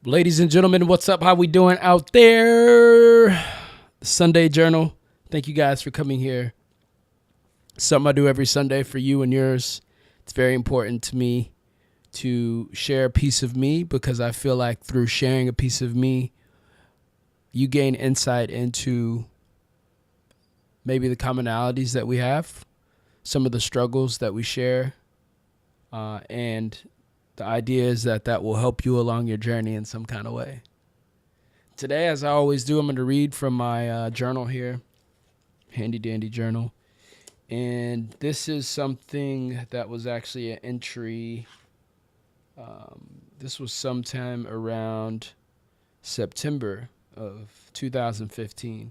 Ladies and gentlemen, what's up? How we doing out there? The Sunday Journal. Thank you guys for coming here. Something I do every Sunday for you and yours. It's very important to me to share a piece of me because I feel like through sharing a piece of me, you gain insight into maybe the commonalities that we have, some of the struggles that we share, and the idea is that will help you along your journey in some kind of way. Today, as I always do, I'm going to read from my journal here, handy dandy journal. And this is something that was actually an entry. This was sometime around September of 2015.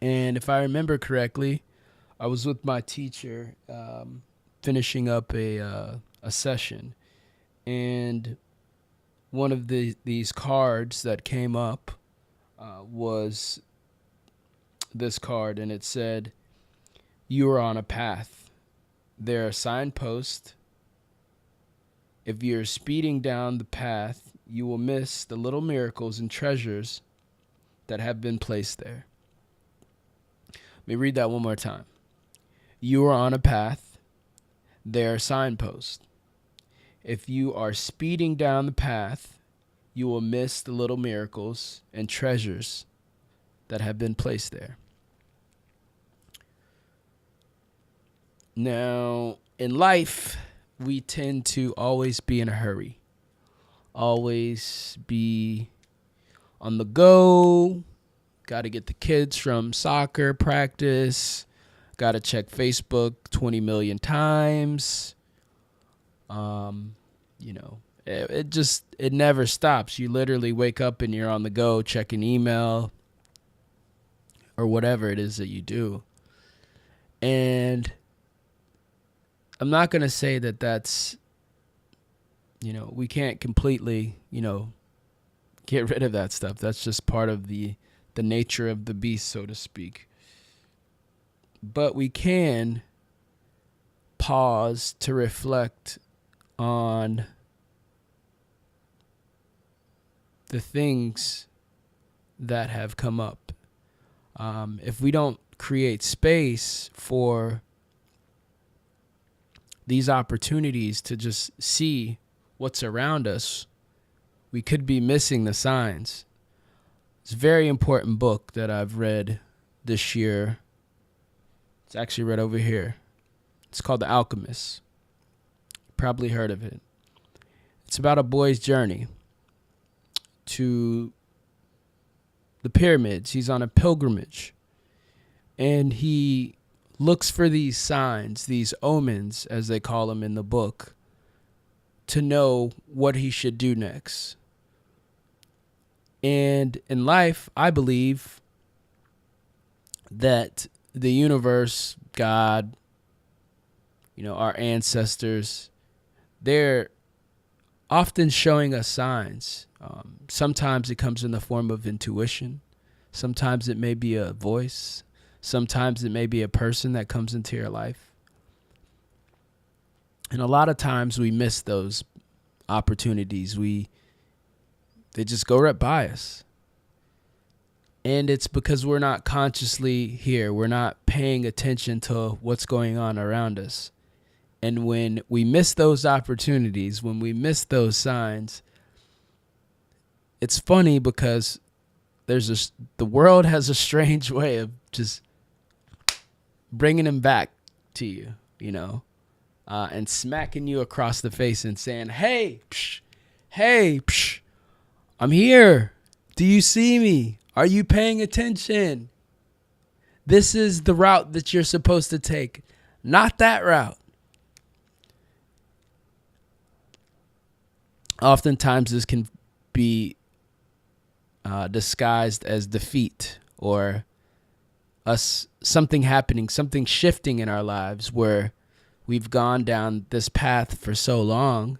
And if I remember correctly, I was with my teacher finishing up a session. And one of these cards that came up was this card, and it said, "You are on a path. There are signposts. If you're speeding down the path, you will miss the little miracles and treasures that have been placed there." Let me read that one more time. You are on a path. There are signposts. If you are speeding down the path, you will miss the little miracles and treasures that have been placed there. Now, in life, we tend to always be in a hurry, always be on the go, got to get the kids from soccer practice, got to check Facebook 20 million times. It never stops. You literally wake up and you're on the go checking email or whatever it is that you do. And I'm not going to say that that's, we can't completely, get rid of that stuff. That's just part of the nature of the beast, so to speak. But we can pause to reflect on the things that have come up. If we don't create space for these opportunities to just see what's around us, we could be missing the signs. It's a very important book that I've read this year. It's actually right over here. It's called The Alchemist. Probably heard of it. It's about a boy's journey to the pyramids. He's on a pilgrimage, and he looks for these signs, these omens, as they call them in the book, to know what he should do next. And in life, I believe that the universe, God, our ancestors, they're often showing us signs. Sometimes it comes in the form of intuition. Sometimes it may be a voice. Sometimes it may be a person that comes into your life. And a lot of times we miss those opportunities. They just go right by us. And it's because we're not consciously here. We're not paying attention to what's going on around us. And when we miss those opportunities, when we miss those signs, it's funny because the world has a strange way of just bringing them back to you, and smacking you across the face and saying, "Hey, I'm here. Do you see me? Are you paying attention? This is the route that you're supposed to take, not that route." Oftentimes this can be disguised as defeat or us something happening, something shifting in our lives where we've gone down this path for so long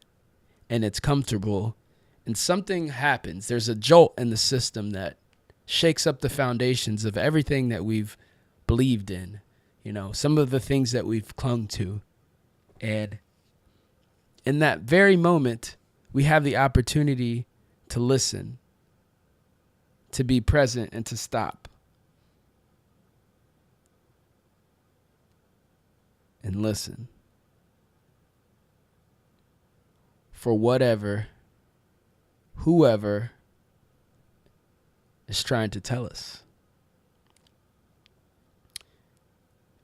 and it's comfortable, and something happens. There's a jolt in the system that shakes up the foundations of everything that we've believed in, some of the things that we've clung to. And in that very moment, we have the opportunity to listen, to be present, and to stop and listen for whatever, whoever is trying to tell us.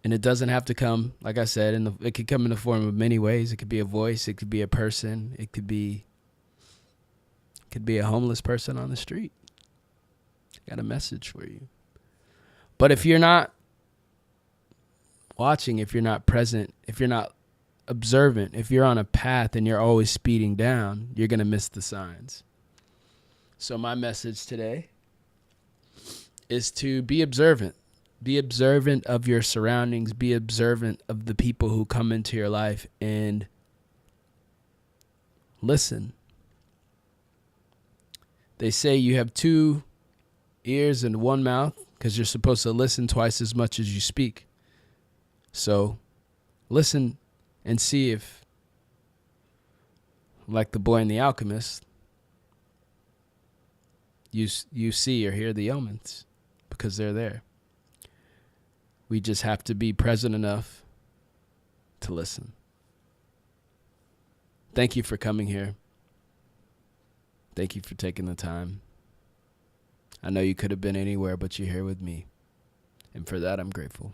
And it doesn't have to come, like I said, it could come in the form of many ways. It could be a voice. It could be a person. It could be a homeless person on the street. I got a message for you. But if you're not watching, if you're not present, if you're not observant, if you're on a path and you're always speeding down, you're going to miss the signs. So my message today is to be observant. Be observant of your surroundings. Be observant of the people who come into your life and listen. They say you have 2 ears and 1 mouth because you're supposed to listen twice as much as you speak. So listen and see if, like the boy and the alchemist, you see or hear the omens because they're there. We just have to be present enough to listen. Thank you for coming here. Thank you for taking the time. I know you could have been anywhere, but you're here with me. And for that, I'm grateful.